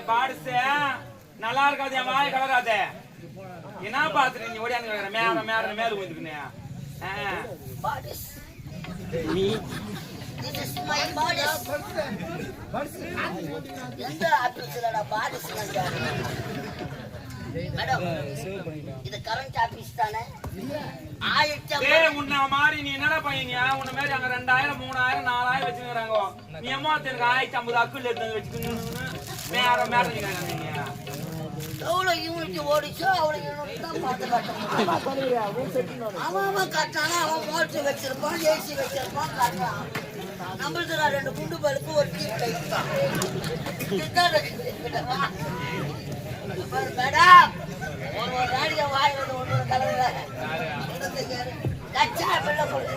பாடுசே நல்லா இருக்காது என் வாய் கலராத என்ன பாத்துட்டு நீ ஓடியாந்து மேல மேல மேல வந்துருக்கே நீ உன்ன மாதிரி நீ என்னடா பையனியா உன்ன மாதிரி அங்க 2000 3000 4000 வச்சுக்கிறாங்க நீ அம்மா எனக்கு 1050 அக்குள்ள எடுத்து வச்சுக்கணும் மேல மேல எவ்வளவு யூனிட் ஓடிச்சோ அவ்வளவு யூனிட் தான் பார்த்து காட்டணும். அவன் காட்டானா அவன் மோட்டர் வச்சிருப்பான் ஏசி வச்சிருப்பான் காட்டுறான். நம்மளுக்கு 2 குண்டு பல்பு ஒரு டீப் லைட் தான். மேடம் ஒரு ராடியை வாய் ஒன்று கலந்துல லட்சா வெள்ள போடு.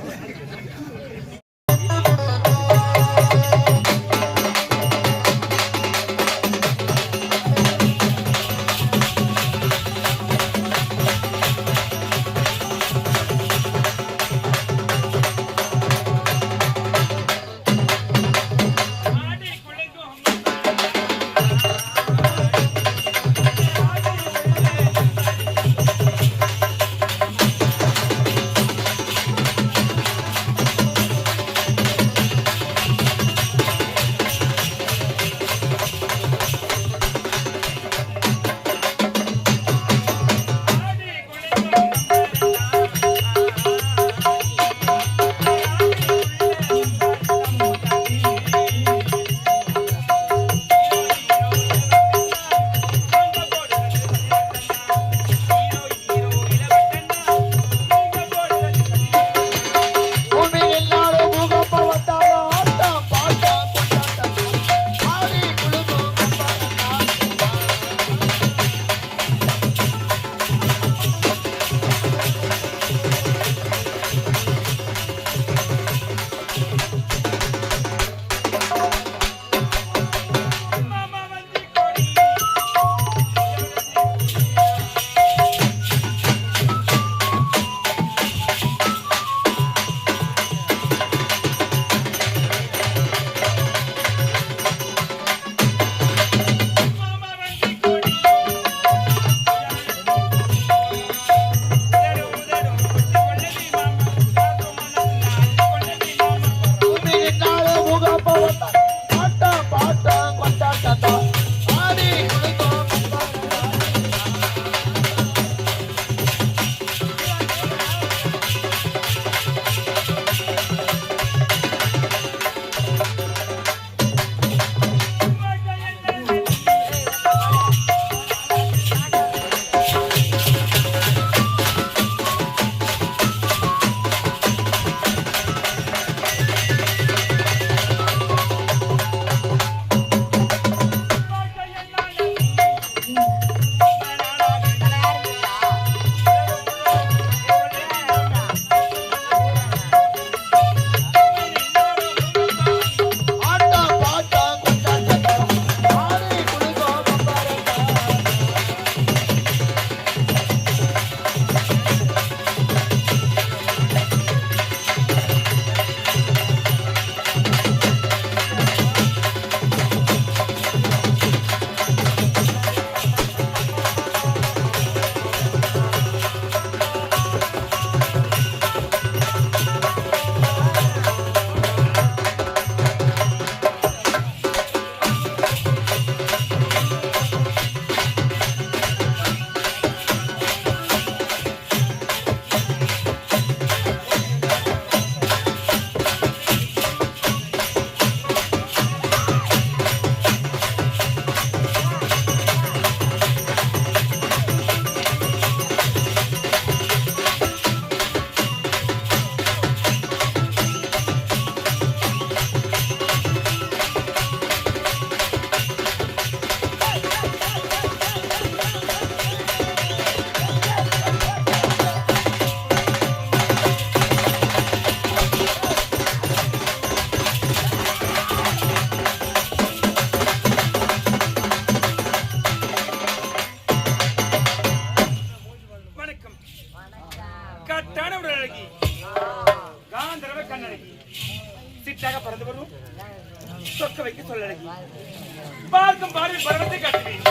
பார்க்கும் பார்வை பருவத்தை கட்டுவேன்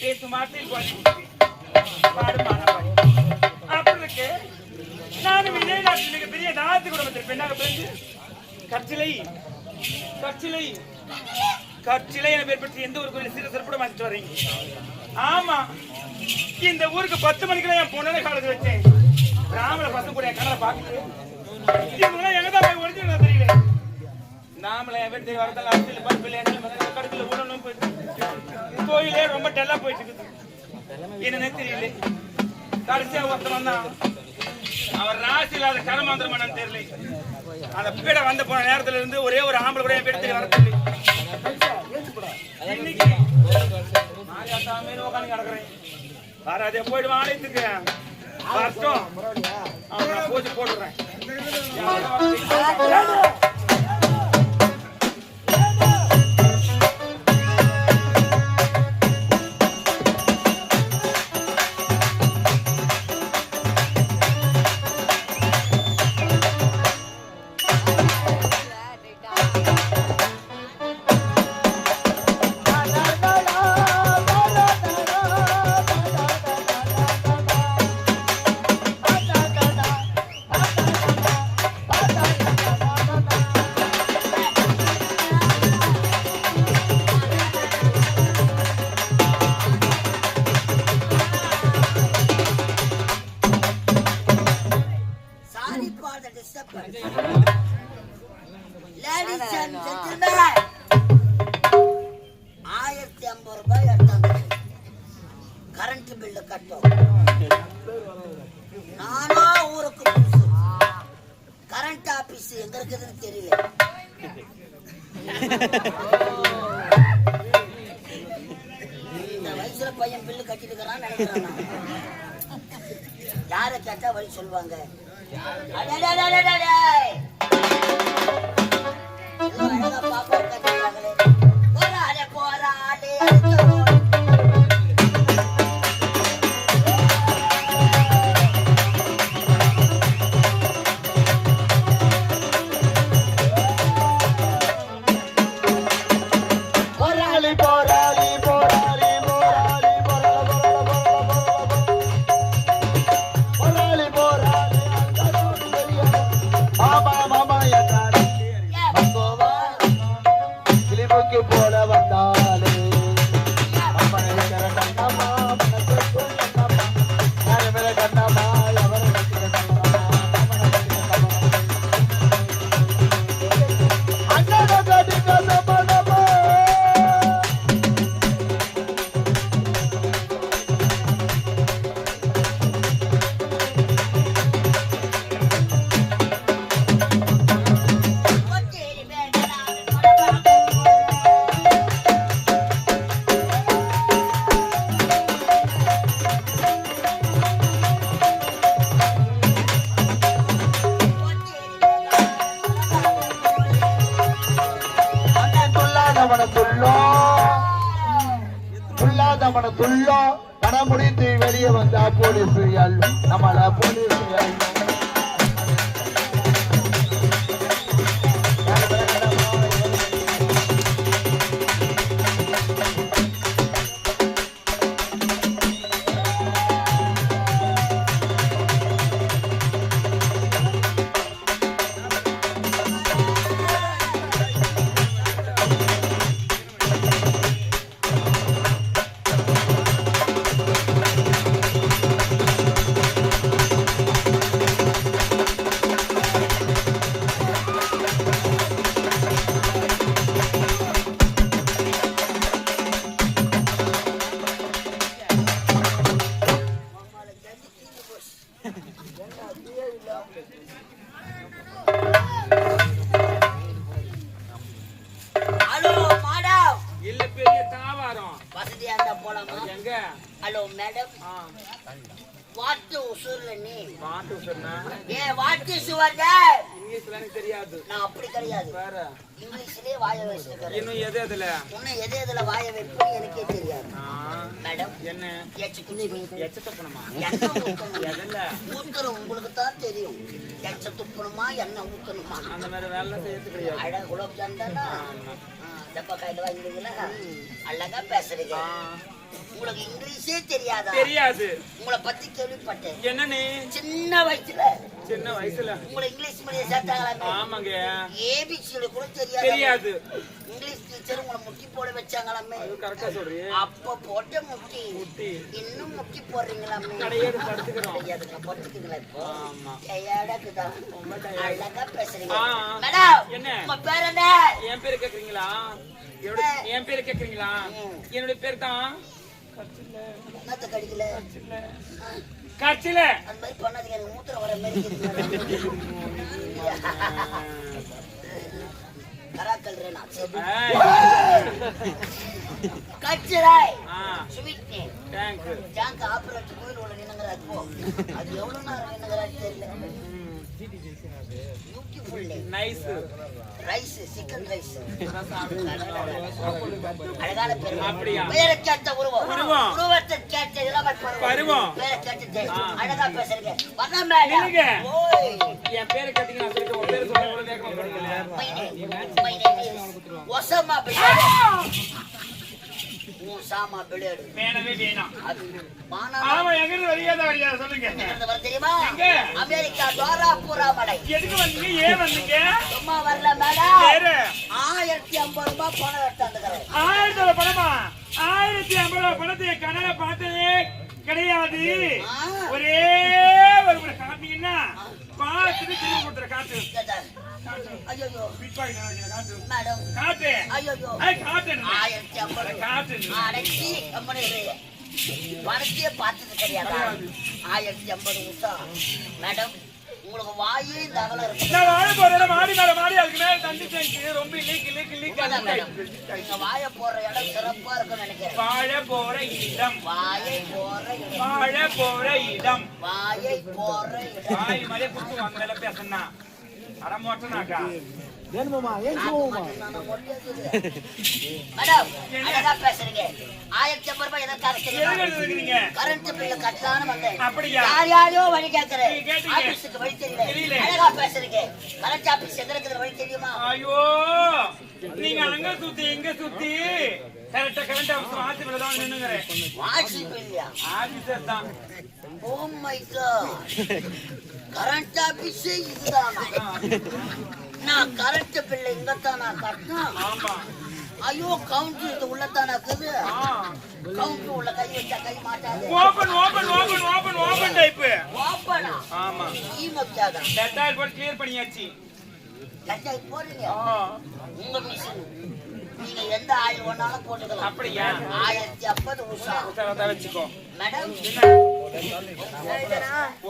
பேசும் வார்த்தையில் பாடுமான அப்படி இருக்கு. நானும் இதே நாட்டில் மிகப்பெரிய தாத்து குடும்பத்தில் பெண்ணாக பிறந்து கற்சிலை என பேர் பெற்று எந்த ஒரு கோயில் சிறு சிறப்புடன் வாசிட்டு வரீங்க. ஆமா, இந்த ஊருக்கு 10 மணிக்கெல்லாம் என் பொண்ணை காலத்து வச்சேன். ராமல பசங்க கூட என் கணரை பார்த்துட்டு எங்கதான் போய் ஒழிச்சு தெரியல. நாமள என் வீட்டு வரதால அரசியல் பருப்பில் கடுப்பில் உடனும் போயிட்டு கோயிலே ரொம்ப டெல்லா போயிட்டு இருக்குது. என்னன்னே தெரியல. கடைசியா ஒருத்தவன் தான், அவர் ராசி இல்லாத கரமாந்திரமானு தெரியல. அந்த பீட வந்து போன நேரத்துல இருந்து ஒரே ஒரு ஆம்பளை கூட என் வீடு தெரிய வர தெரியல. இன்னைக்கு உட்காந்து கிடக்குறேன். வராதே போயிட்டு ஆலயத்துக்கு வரட்டும், அவன் பூஜை போட்டுறேன். Ladies and gentlemen, 1050 ரூபாய் எடுத்தாங்க கரண்ட் பில்லு கட்டும். நானா ஊருக்கு புதுசு, கரண்ட் ஆபீஸ் எங்க இருக்குதுன்னு தெரியல. இந்த வயசுல பையன் பில்லு கட்டிட்டு இருக்கிறான்னு நினைக்கிறான். யாரை கேட்டா வழி சொல்லுவாங்க. பாப்பா கட்டிடுறாங்களே, போராளே போராளே. பணம் முடித்து வெளியே வந்தா போலீஸ் நம்மள police Hello, madam. What is your name? Yeah, what is your name? English தெரியாது. நான் அப்படி கிடையாது. வேற. இங்கிலீஷ்லயே வாயை வச்சிருக்கேன். இன்னும் எதேதல? இன்னும் எதேதல வாயை வைப்பேன்னு எனக்கே தெரியாது. மேடம் என்ன? எச்ச துப்பணுமா? என்ன ஊத்தணும்? எதல்ல? ஊத்துறோம் உங்களுக்கு தான் தெரியும். எச்ச துப்பணுமா என்ன ஊத்தணுமா? அந்த மாதிரி வேலை செய்யறது கிடையாது. அட குலோப் ஜாம் தானா? இந்த பக்கம் இது வாங்கிடுங்களா அழகா பேசுறீங்க உங்களுக்கு இங்கிலீஷே தெரியாதா தெரியாது உங்களை பத்தி கேள்விப்பட்டேன் என்னன்னு சின்ன வயசுல உங்களை இங்கிலீஷ் மீடியம் சேர்த்தாங்களா ஆமாங்க ஏபிசிடி கூட தெரியாது இங்கிலீஷ் டீச்சர் உங்களை முட்டி போட வச்சாங்களாமே கரெக்டா சொல்றீங்க அப்ப போட்ட முட்டி இன்னும் முட்டி போடுறீங்களாமே கிடையாது படுத்துக்கிறோம் படுத்துக்கீங்களா இப்போ டயர்டா அழகா பேசுறீங்க மேடம் என்ன உங்க பேர் என்ன என் பேரு கேக்குறீங்களா என் பேரு கேக்குறீங்களா என்னுடைய பேர் தான் கடிக்கல கட்சில அந்த மாதிரி பண்ணாதீங்க எனக்கு மூத்திரம் வர மாதிரி கராக்கல்றேனா கட்சிராய் ஸ்வீட் நேம் ஜாங்க ஆபரேட் கோயில் உள்ள நின்னுங்கற அது எவ்வளவு நேரம் நின்னுங்கறான்னு தெரியல beautiful nice rice chicken rice அழகான பேர் அப்படியே பேரை கேட்ட உருவத்தை கேட்ட பருவம் பேரை கேட்டு அழகா பேசுறீங்க வர மேடம் ஓய் என் பேரை கேட்டீங்க நான் சொல்லிட்டு உங்க பேரை சொல்ல கூட வேகமா படிக்கல my name is Osama bin Sama blade வேணவே வேணாம் மானா ஆமா எங்க இருந்து வரியா சொல்லுங்க எங்க வர தெரியுமா அமெரிக்கா துவாராபுரா மலை எதுக்கு வந்தீங்க ஏன் வந்தீங்க சும்மா வரல மேடம் வேற 1050 ரூபாய் பணம் எடுத்தாந்துக்கறேன் 1000 பணமா 1050 ரூபாய் பணத்தை கணல பார்த்ததே கிடையாது ஒரே ஒரு முறை காட்டீங்கன்னா பாத்துட்டு திரும்பி கொடுத்துற காட்டு ஐயோ பிட்பாய் காட்டு மேடம் காட்டு ஐயோ காட்டு 1050 காட்டு அடக்கி அம்மனே வரத்தியே பார்த்தது கிடையாது 1050 நிமிஷம் மேடம் உங்களுக்கு வாயே இந்த அகல இருக்கு நான் வாய போறேன் மாடி மேல மாடி அதுக்கு மேல தண்ணி டேங்க் ரொம்ப லீக் நீங்க வாய போற இடம் சிறப்பா இருக்கும்னு நினைக்கிறேன் வாழ போற இடம் வாயை போற இடம் வாழ போற இடம் வாயை போற இடம் வாய் மலை குத்து வாங்க மேல பேசனா அட மோட்டனாக்கா வேணுமாமா ஏன் போவோமா மேடம் அழகா பேசுறீங்க 1050 ரூபாய் எதற்காக எதுக்கு கரண்ட் பில் கட்டலான்னு வந்தேன் அப்படியா யாரையோ வழி கேட்கிறேன் கேட்டீங்க. ஆபீஸ்க்கு வழி தெரியல அழகா பேசுறீங்க கரண்ட் ஆபீஸ் எங்க இருக்குது வழி தெரியுமா ஐயோ நீங்க அங்க சுத்தி இங்க சுத்தி கரெக்டா கரண்ட் ஆபீஸ் மாத்தி விடதான் நின்னுங்கறேன் வாட்சி பில்லியா ஆபீசர் தான் oh my God current office இதுதானா நான் கரண்ட் பில் இங்க தான் நான் கட்டணும் ஆமா ஐயோ கவுண்டர் இது உள்ளதானா இருக்குது கவுண்டர் உள்ள கை வச்சா கை மாட்டாது ஓபன் டைப் ஓபனா ஆமா ஈமச்சாதா டெட்டால் போட்டு கிளியர் பண்ணியாச்சு கட்டாய் போறீங்க உங்க மிஷின் நீங்க எந்த ஆயில் ஒண்ணாலும் போட்டுக்கலாம் அப்படியா 1050 உஷாரா வெச்சுக்கோ மேடம்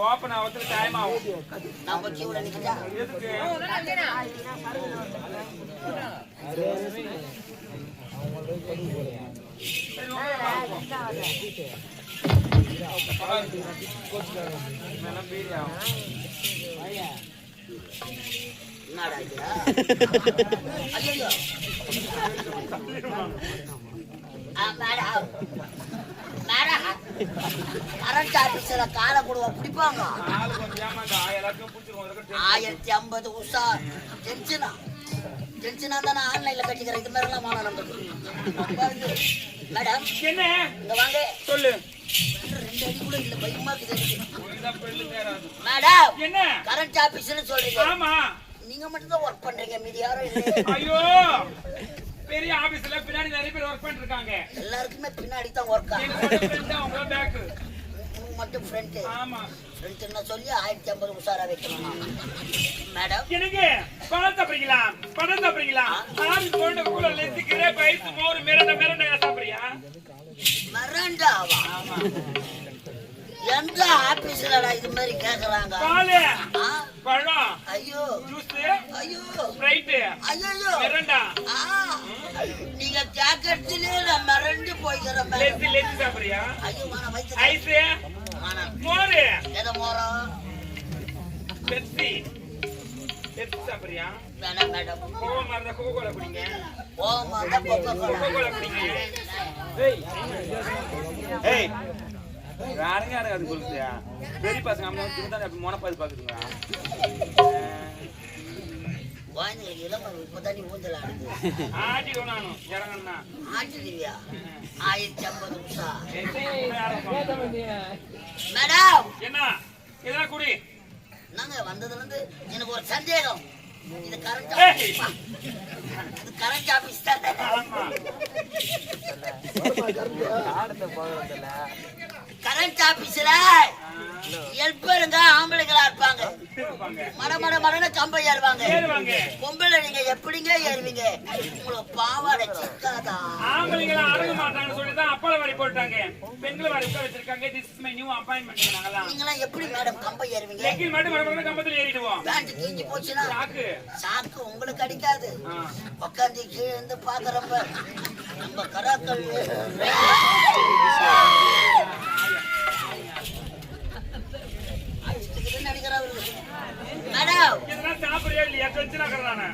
ஓபன் ஆவதுக்கு டைம் ஆகும் நம்ம கியூல நிக்கதா எதுக்கு என்னடா இது ஐயோ மேடம் மேடம் கரண்ட் ஆபீஸ்ல காலை கொடுவா பிடிப்பாங்க 1050 உஷா டென்ஷனா தான் நான் ஆன்லைன்ல கட்டிக்கிறேன் இது மாதிரி எல்லாம் மானம் நம்மளுக்கு மேடம் என்ன இங்க வாங்க சொல்லு 2 அடி கூட இல்ல பயமா இருக்குது மேடம் என்ன கரண்ட் ஆபீஸ்ல சொல்றீங்க ஆமா நீங்க மட்டும் தான் ஒர்க் பண்றீங்க மீதி யாரும் இல்ல ஐயோ பெரிய ஆபீஸ்ல பின்னாடி நிறைய பேர் வர்க் பண்ணிட்டு இருக்காங்க எல்லாருக்குமே பின்னாடி தான் வர்க் ஆகும் எங்க ஃப்ரெண்ட் அவங்க பேக் மட்டும் ஃப்ரண்ட் ஆமா ஃப்ரண்ட் என்ன சொல்லி 1050 உஷாரா வைக்கணும் மேடம் எனக்கு பணம் சாப்பிடுறீங்களா ஆபீஸ் போயிட்டு கூட லெத்திக்கிற பைஸ் மோர் மிரண்ட சாப்பிடுறியா மிரண்டாவா எந்த ஆபீஸ்ல இது மாதிரி கேக்குறாங்க பால் பழம் ஐயோ ஜூஸ் ஐயோ ஸ்ப்ரைட் ஐயோ மிரண்டா நீங்க கேக்கறதுலயே நான் மிரண்டு போய்க்கிறேன் லெத்தி சாப்பிடுறியா ஐயோ நான் வைத்து ஐஸ் மோர் எதை மோரம் பெப்சி சாப்பிடுறியா வேணாம் மேடம் கோவமா இருந்தா கோகோலா குடிங்க கோவமா இருந்தா கோகோலா குடிங்க ஏய் யாருங்க அது கொடுத்தியா பெரிய பசங்க அம்மா வந்து தான் மோனப்பாது பாக்குதுங்க குழந்தைங்களுக்கு இளம இப்பதானே ஊஞ்சல் ஆடுது. ஆட்டிடுவோம் நானும் இறங்கண்ணா. ஆட்டுதிவியா 1050 நிமிஷம். மேடம் மேடம் என்ன இதெல்லாம் குடி. நாங்க வந்ததுல இருந்து எனக்கு ஒரு சந்தேகம். இது கரண்ட் இது கரண்ட் ஆபீஸ் தான். ஆமா கரண்ட் ஆபீஸ்ல ஹெல்ப்பருங்க ஆம்பளைங்களா இருப்பாங்க. மட கம்பை ஏறுவாங்க. பொம்பளை நீங்க எப்படிங்க ஏறுவீங்க? உங்களுக்கு பாவாடை சிக்காதா? ஆம்பளைங்களா அடங்க மாட்டாங்கன்னு சொல்லி தான் அப்பள வாடி போட்டாங்க. பெண்களை வாடி உட்கார வச்சிருக்காங்க. This is my new appointment. நாங்கலாம் நீங்களா எப்படி மேடம் கம்பை ஏறுவீங்க? லெக்கில் மட்டும் மடமட கம்பத்துல ஏறிடுவோம். பேண்ட் கிஞ்சி போச்சுனா சாக்கு உங்களுக்கு அடிக்காது. உட்கார்ந்து கீழே இருந்து பாக்குறப்ப நம்ம கராக்கள் மேடம் இதெல்லாம் சாப்பிடவே இல்லையா? செஞ்சுனாக்கறேன் நானு.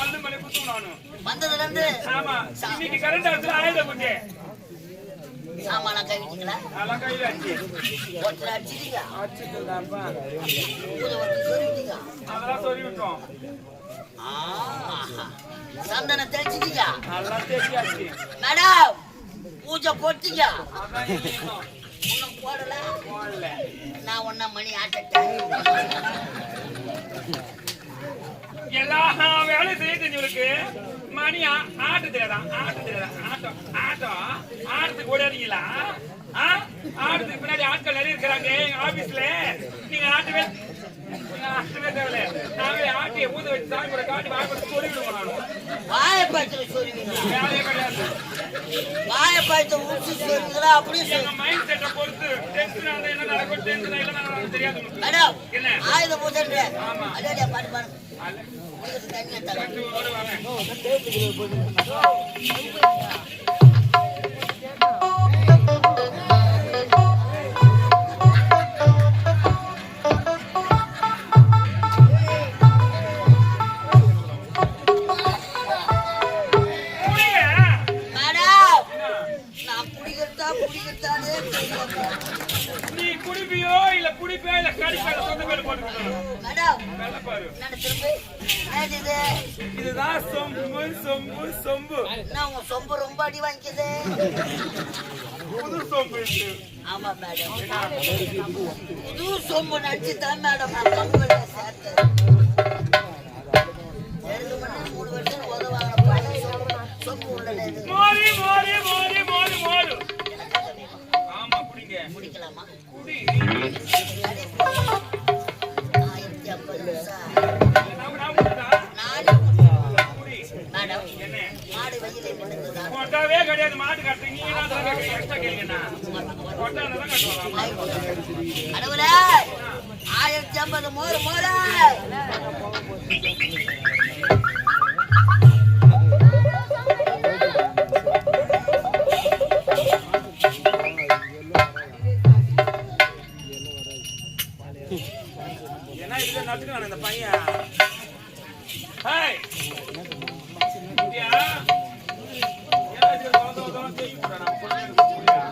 அள்ளு மலை குத்தும் நானு. வந்ததுல இருந்து ஆமா இன்னைக்கு கரண்ட் ஆச்சுல ஆயுத பூஜை. சாமான கழிச்சிங்களா? அதெல்லாம் கையில அடிச்சு. ஒருத்தர் அடிச்சிட்டீங்க. அடிச்சுதாப்பா. ஒருத்தர் சொல்லிட்டீங்க. அதெல்லாம் சொல்லி விட்டோம். சந்தன தேய்ச்சிட்டீங்க. அதெல்லாம் தேய்ச்சாச்சு. மேடம் பூஜை போட்டீங்க. அதான் இன்னும் இன்னும் போடல. போடல. நான் ஒன்ன மணி ஆட்டட்டேன். எல்லா வேலையும் செய்ய தெரிஞ்சவருக்கு மணி ஆட்டு தெரியாதான்? ஆட்டு தெரியாதான்? ஆட்டம் ஆட்டம் ஆட்டத்துக்கு ஓடாதீங்களா? ஆட்டத்துக்கு பின்னாடி ஆட்கள் நிறைய இருக்கிறாங்க எங்க ஆபீஸ்ல. நீங்க ஆட்டவே தேவையில்ல. நாங்களே ஆட்டிய ஊத வச்சு சாமி கூட காட்டி வாய்ப்பு சொல்லிவிடுவோம். நானும் வாயப்பாய்ச்சல் சொல்லுவீங்களா? வேலையே கிடையாது. வாயப்பாய்ச்சல் ஊசி சொல்லுவீங்களா? அப்படியே எங்க மைண்ட் செட்டை பொறுத்து டென்ஷன் ஆகுது. என்ன நடக்கும் டென்ஷன் என்ன நடக்கும் தெரியாது. மேடம் என்ன ஆயுத பூஜை ஆமா அதே பாட்டு பாருங்க. தண்ணி நீ குடிப்பியோ இல்ல குடிப்பியோ இல்ல கடிப்பால சொந்த பேர் போட்டுக்கணும். இதுதான் சொம்பு சொம்பு சொம்பு. உங்க சொம்பு ரொம்ப அடி வாங்கிக்குது. புது சொம்பு. ஆமா மேடம் புது சொம்பு நடிச்சுதான் மேடம் நான் கம்பெனியில சேர்த்தேன். 2 மணி 3 வருஷம் உதவாங்க சொம்பு உள்ளது. மோரி மோரி மோரி மோரி மோரு. ஆமா குடிங்க. குடிக்கலாமா? குடி. 1050 மேடம் என்ன மாடு வெயிலே நின்னுதா? கொட்டாவே கிடையாது. மாட்டு கட்டு நீங்க தான் கேக்குறீங்க. எக்ஸ்ட்ரா கேளுங்கண்ணா. கொட்டானே தான் கட்டுவாங்க. கடவுளே 1050 மோர் மோர். என்ன இதுல நட்டுக்கான இந்த பையன். ஹேய் இந்தியா என்ன இது தோதோதோ தேய் போடா. நான் பொண்ணு போறியா?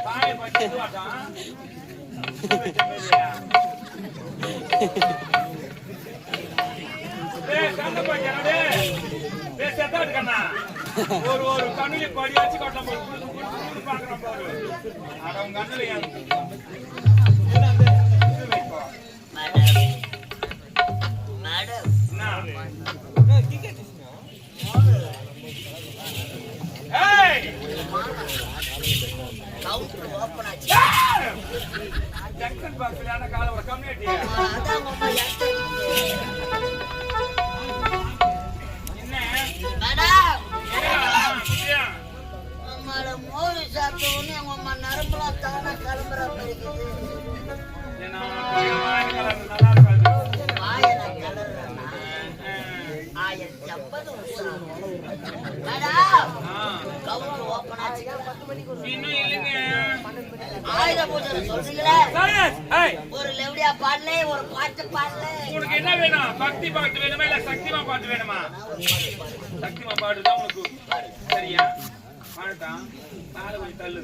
பாய் பச்சை வாடா. ஏய் கண்ணு பையனடே. ஏய் செத்தாட் கண்ணா. ஒரு கண்ணுல கொடி வச்சு கட்டலாம் போடு. பாக்குறோம் பாரு. அட உங்க கண்ணுல ஏன் மேடம் கவுண்டர் ஓபன் ஆச்சு. ஜங்ஷன் பாக்ஸ்ல அந்த கால ஒரு கம்யூனிட்டி. அதான் உங்க யார்ட்ட என்ன மேடம் புரியா? அம்மால மோர் சாப்பிட்டோன்னு உங்க அம்மா நரம்புலாம் தானா கிளம்புற இருக்குது. என்ன கலர் நல்லா இருக்காது. வாயன கலர்றனா 1050 மேடம் கவுண்டர் ஓபன் ஆச்சு. இன்னும் இல்லைங்க. ஆயுத பூஜை சொல்றீங்களே ஏய் ஒரு லெவடியா பாடல ஒரு பாட்டு பாடல. உனக்கு என்ன வேணும்? பக்தி பாட்டு வேணுமா இல்ல சக்திமா பாட்டு வேணுமா? சக்திமா பாட்டு தான் உனக்கு சரியா? பாடுதான் காலை வலி தள்ளு.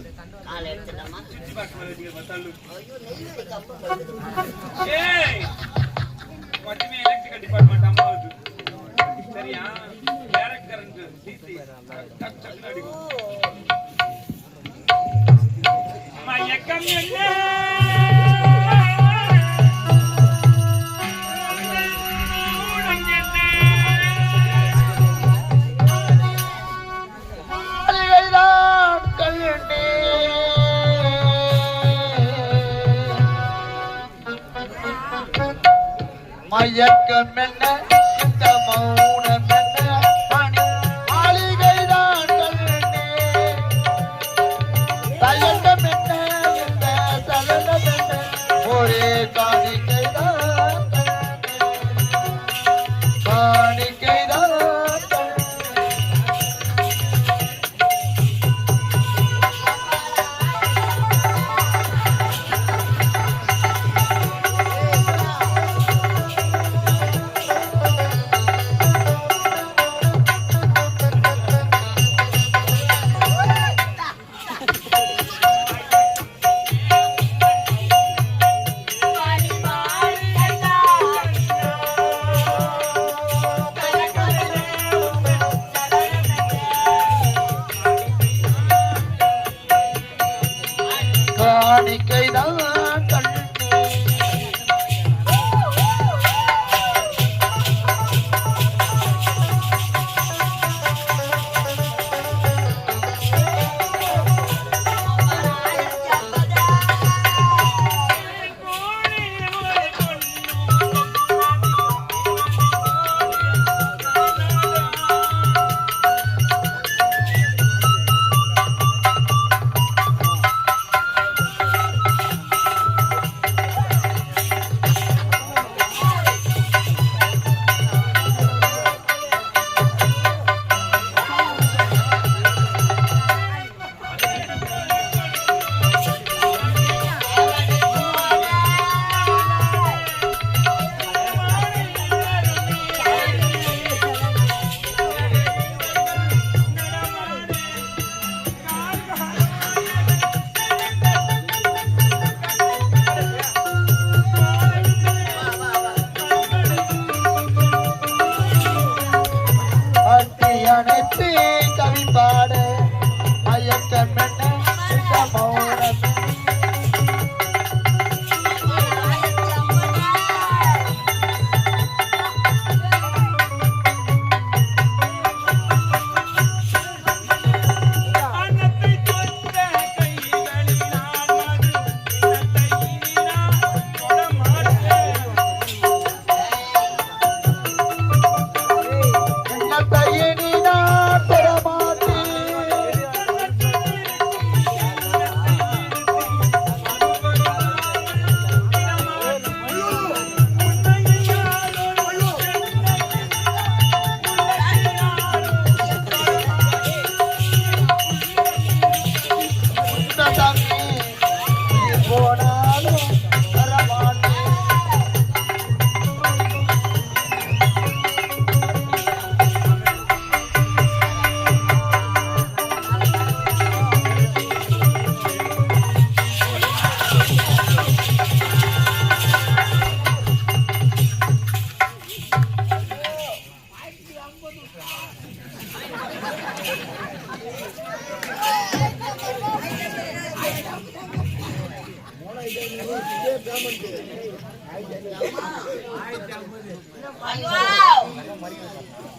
காலை எடுத்துட்டமா சுத்தி பாட்டு வலிக்கு தள்ளு. ஐயோ நெய்வேலி கம்பு வருது. ஏய் மட்டுமே எலக்ட்ரிக்கல் டிபார்ட்மெண்ட் அம்மாவுக்கு சரியா டைரக்ட் கரண்ட் சிசி டக் டக் அடிக்கும் மயக்கம் என்ன மயக்கம் என்ன இந்த மௌனம் என்ன மாளிகைதான் கண்ணே தயக்கம் என்ன இந்த சலனம் என்ன ஒரே காணிக்கைதான் காணிக்கைதான் காணிக்கைதான் கண்ணே அனைத்து கவி பாட மயக்கம் என்ன இந்த மௌனம்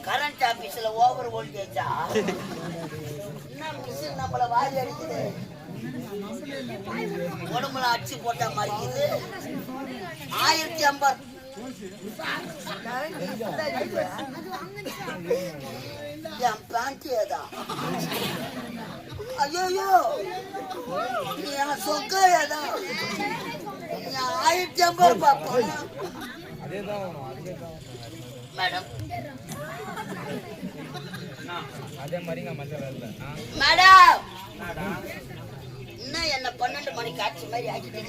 கரண்ட் ஆபீஸ்ல ஓவர் வோல்டேஜா என்ன மிஷின் நம்மள வாரி அடிக்குது உடம்புல அடிச்சு போட்ட மாதிரி இது 1050 என் பேண்ட் ஏதா ஐயோ என் சொக்க ஏதா 1050 பாப்போம் மேடம் அதே மாதிரிங்க மசாலா இல்ல மேடம் என்ன என்ன 12 மணிக்கு ஆச்சு மாதிரி ஆக்கிட்டு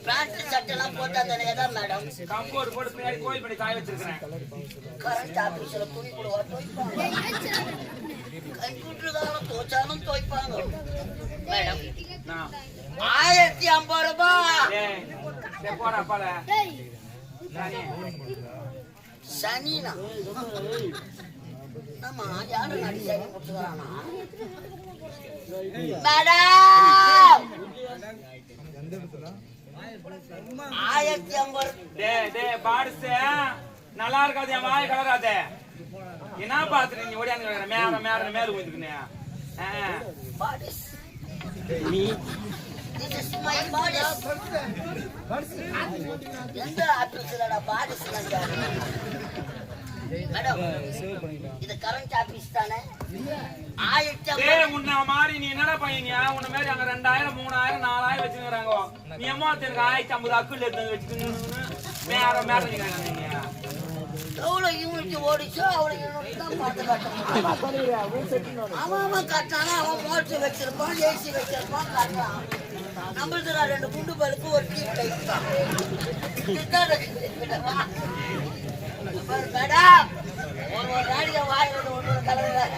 பேண்ட் சட்டெல்லாம் போட்டா தானே தான் மேடம் கம்போர் போட்டு பின்னாடி கோயில் பண்ணி காய வச்சிருக்கேன் கரண்ட் ஆபீஸ்ல துணி போடுவா துவைப்பாங்க கம்ப்யூட்டர் தான் தோச்சாலும் துவைப்பாங்க மேடம் 1050 ரூபாய் போடா பால சனினா ஆமா யாரு நடி சனி போட்டுறானா மேடம் 1050 டேய் பாடுசே நல்லா இருக்காது என் வாய் கலராத என்ன பாத்துட்டு நீ ஓடியாந்து மேல ஊந்துக்குனே பாடிஸ் நீ this is my பாடிஸ் எந்த ஆபீஸ்லடா பாடிஸ் மேடம் இது கரண்ட் ஆபீஸ் தானே 1000 டேய் உன்ன மாதிரி நீ என்னடா பையனியா உன்ன மாதிரி அங்க 2000 3000 4000 வெச்சிங்கறாங்க நீ அம்மா எனக்கு 1050 அக்குல எடுத்து வெச்சிட்டு மேல நீங்க எவ்வளோ யூனிட் ஓடிச்சோ அவ்வளோ யூனிட் தான் பார்த்து காட்டணும். அவன் காட்டானா அவன் மோட்டர் வச்சிருப்பான் ஏசி வச்சிருப்பான் காட்டுறான். நம்மளுக்கு 2 குண்டு பல்பு ஒரு டீப் லைட் தான். மேடம் ஒரு ராடிய வாய் ஒன்று கலர்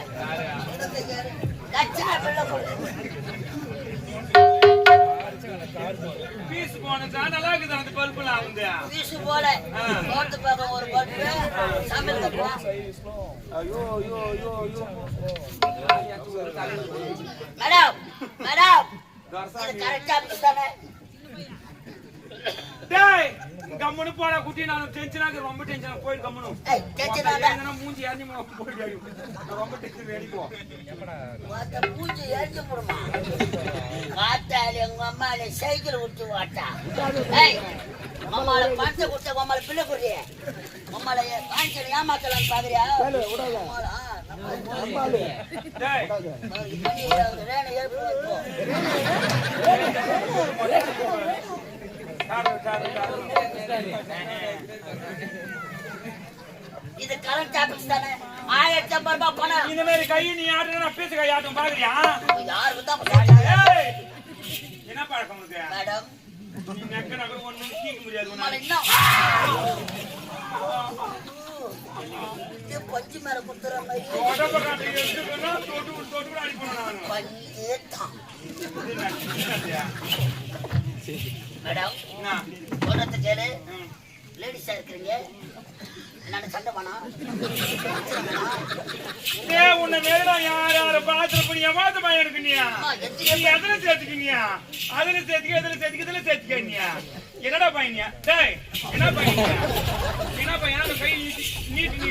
கச்சா வெள்ள போடுது பீஸ் போனதா நல்லா இருக்குது அந்த பல்புலாம் வந்து பீஸ் போல போட்டு பார்க்க ஒரு பல்பு சமையல் கட்டுவா ஐயோ மேடம் இது கரெக்டா தானே டேய் கம்முனு போடா குட்டி நான் டென்ஷனாக ரொம்ப டென்ஷனா போய் கம்முனு ஏய் டென்ஷனாடா மூஞ்சி ஏறி போய் நான் ரொம்ப டென்ஷன் வேடி போ வாட்ட மூஞ்சி ஏறி போடுமா வாட்டால எங்க அம்மால சைக்கிள் விட்டு வாட்டா ஏய் அம்மால பணத்தை கொடுத்த அம்மால பிள்ளை குடிய அம்மால காஞ்சல் ஏமாத்தலாம் பாக்குறியா அம்மால அம்மால டேய் ரேண ஏறு இது கரண்ட் ஆபீஸ் தானே 1050 ரூபாய் பணம் இந்த மாதிரி கை நீ ஆடுறா பீஸ் கை ஆட்டும் பாக்குறியா யாருக்கு தான் ஏய் என்ன பழக்கம் உனக்கு மேடம் நீ நக்க நக்க ஒண்ணு கீக்க முடியாது அம்மால என்ன இது பஞ்சு மேல குத்துற மாதிரி உடம்ப காட்டி எடுத்துக்கனா தொட்டு அடி பண்ணனும் நான் பஞ்சேதான் மேடம் என்ன சொல்றது கேளு லேடிஸா இருக்கிறீங்க என்னோட சண்டை பண்ணா ஏய் உன்னை மேல யார பாத்துற ஏமாத்த பையன் இருக்குனியா நீ எதுல சேர்த்துக்கினியா அதுல சேர்த்துக்கினியா என்னடா பையனியா டேய் என்ன பையன் கை நீட்டி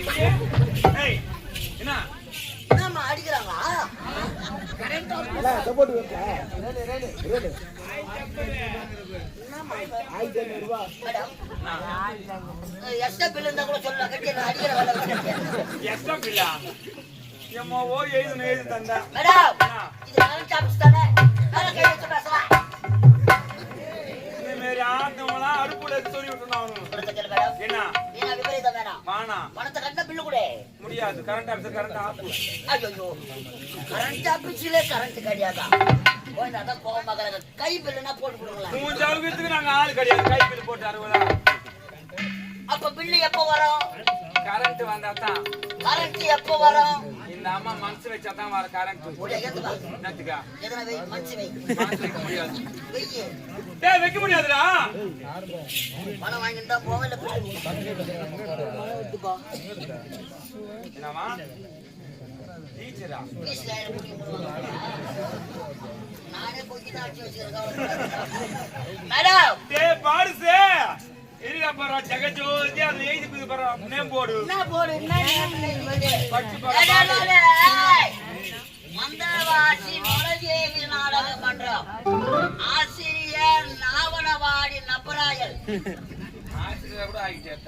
ஏய் என்னம்மா அடிக்கிறாங்க கரெக்ட் சப்போர்ட் வேணும் மேடம் எஸ்டா பில் இருந்தா கூட சொல்லலாம் கட்டி அடிக்கிற வேலை எஸ்டா பில்லா எம்மா ஓ எழுது தந்தா மேடம் இது கரண்ட் ஆபீஸ் தானே வேற கை வச்சு பேசலாம் இந்த மாதிரி ஆட்டம்லாம் அடுப்புல சொல்லி விட்டுனானு மேடம் என்ன நீங்க விபரீதம் வேணாம் வானா பணத்தை கட்டின பில்லு கூட முடியாது கரண்ட் ஆபீஸ் கரண்ட் ஆஃப் ஐயோ கரண்ட் ஆபீஸ்ல கரண்ட் கிடையாதா போய் அதான் கோவமாக கை பில்லுனா போட்டு கொடுங்களா மூணு ஜவுகத்துக்கு நாங்க ஆள் கிடையாது கை பில் போட்டு 60 அப்ப பில்லு எப்போ வரும் கரண்ட் வந்தா தான் கரண்ட் எப்போ வரும் இந்த அம்மா மனசு வச்சா தான் வர கரண்ட் என்னத்துக்கா எதனா வை மனசு வை வைக்க முடியாது வெய்ய டேய் வைக்க முடியாதுடா பணம் வாங்கிட்டு தான் போவேல என்னமா டீச்சரா நானே போய் நாட்டி வச்சிருக்கேன் மேடம் டேய் பாருசே எரியா பரா ஜெகஜோதி அது எழுதி பரா நேம் போடு என்ன போடு என்ன பச்சு மந்தவாசி நுழைவேலி நாடக மன்றம் ஆசிரியர் நாவனவாடி நப்பராயல் ஆசிரியர் கூட ஆகிட்டேன்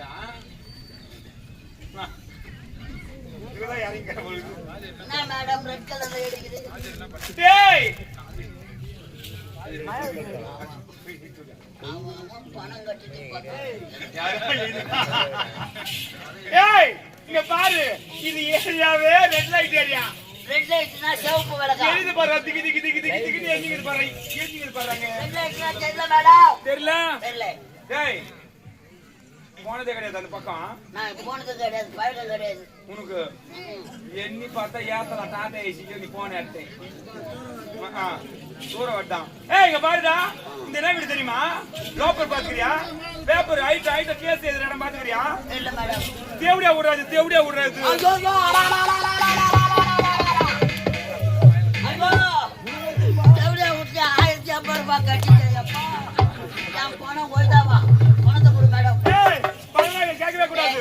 இதுதான் யாரிங்க போகுது என்ன மேடம் ரெட் கலர்ல எடுக்குது டேய் பணம் கட்டிட்டு ஏய் இங்க பாரு இது ஏரியாவே ரெட் லைட் ஏரியா ரெட் லைட்னா சிவப்பு விளக்கு எரிது பாரு திகி எங்க பாரு எங்க பாருங்க ரெட் லைட்னா தெரியல மேடம் தெரியல தெரியல டேய் போனதே கிடையாது அந்த பக்கம் நான் போனது கிடையாது பழக்கம் கிடையாது உனக்கு எண்ணி பார்த்தா ஏத்தலாம் டாட்டா ஏசி நீ போன எடுத்தேன் தூரம் வட்டான் ஏய் இங்க பாருடா இந்த என்ன வீடு தெரியுமா? லோப்பர் பாத்துக்கிறியா? பேப்பர் ஐட்ட கேஸ் எழுதுற இடம் பாத்துக்கிறியா? இல்ல மேடம். தேவடியா விடுறாது. ஐயோ ஐயோ தேவடியா விட்டு 1050 ரூபாய் கட்டிட்டேப்பா. நான் பணம் போய்தாவா? பணத்தை கொடு மேடம். ஏய் பணம் கேட்கவே கூடாது.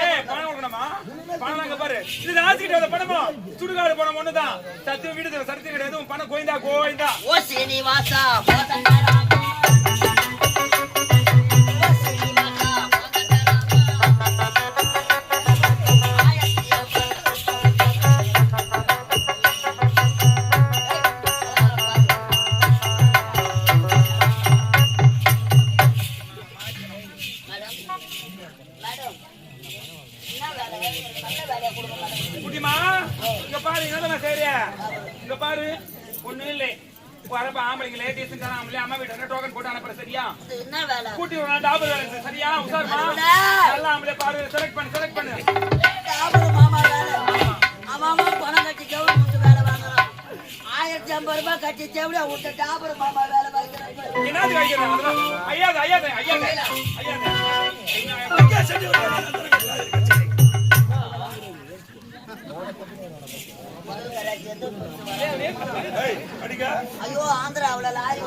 ஏய் பணம் கொடுக்கணுமா? பணம் அங்க பாரு. இது ராசிக்கிட்ட வந்த பணமா? சுடுகாடு பணம் ஒண்ணுதான். சத்தியம் வீடு சத்தியம் கிடையாது. உன் பணம் கோயிந்தா கோயிந்தா. ஓ சீனிவாசா போதங்கராமா. குட்டிமா இங்க பாரு என்ன சரியா இங்க பாரு ஒண்ணும் இல்லை வரப்ப ஆம்பளைங்க லேடிஸ் ஆம்பளை அம்மா வீட்டு டோக்கன் போட்டு அனுப்புற சரியா என்ன வேலை கூட்டி ஒரு நாள் டாபர் வேலை சரியா உசார்மா நல்லா ஆம்பளை பாரு செலக்ட் பண்ணு டாபர் மாமா வேலை மாமா பணம் கட்டி கவுர்மெண்ட் வேலை வாங்குறான் 1050 ரூபாய் கட்டி தேவடியா விட்டு டாபர் மாமா வேலை வாங்குறாங்க என்னது வைக்கிறாங்க ஐயா ஐயோ ஆந்திராவுல லாரி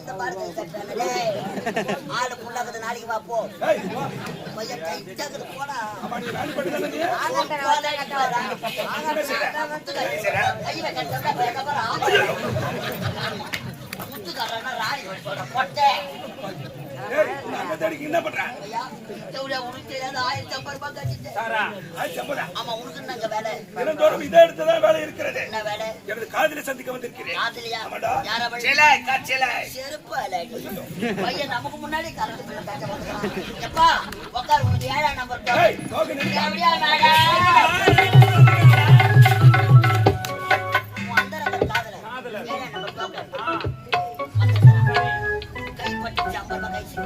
இந்த பாரதி ஆளு புள்ளாக்குது நாளைக்கு வா போ பையன் டைட்டாக்குது போடா முத்துக்காரனா ராணி பொட்டை என்ன பண்ற உனக்கு 1050 ரூபாய் கட்டிட்டேன் ஆமா உனக்கு என்னங்க வேலை தினந்தோறும் இதை எடுத்துதான் வேலை இருக்கிறது என்ன வேலை எனது காதலை சந்திக்க வந்திருக்கிறேன் காதலியா யார செருப்பு பையன் நமக்கு முன்னாடி கரண்ட் பிள்ளை கட்ட வந்துறான் எப்பா உட்கார் உனக்கு 7ஆம் நம்பர் எப்படியா மேடம் அந்த நம்பர் காதல 7ஆம் நம்பர் டோக்கன் கை பட்டி ஜம்பர் மகைசி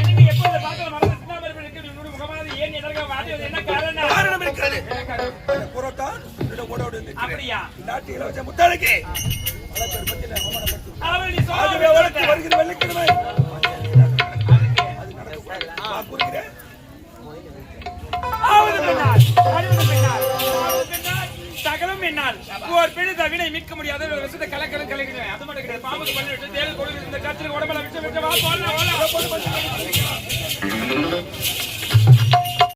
எனக்கு எப்போ இந்த பாட்டல மறந்து சின்னமர் இருக்கு உன்னோட முகமானது ஏன் எதற்காக வாடியது என்ன காரணம் இருக்கிறது புரோட்டா இந்த ஓடோடு இருக்கு அப்படியே நாட்டி இலவச முத்தாளுக்கு அலப்பர் பத்தில அவமானப்பட்டு அவள் நீ சொல்லுவே வளர்த்து வருகிற வெள்ளிக்கிழமை அது நடக்கும் புரிகிறே ஆவது பெண்ணால் சகலம் என்னால் ஒரு பெண்ணை தவினை மீட்க முடியாத ஒரு விஷயத்தை கலக்கிறேன் அது மட்டும் கிடையாது பாம்புக்கு பண்ணி விட்டு தேல் கொடுத்து இந்த கத்திரி உடம்புல விட்டு வா போடலாம்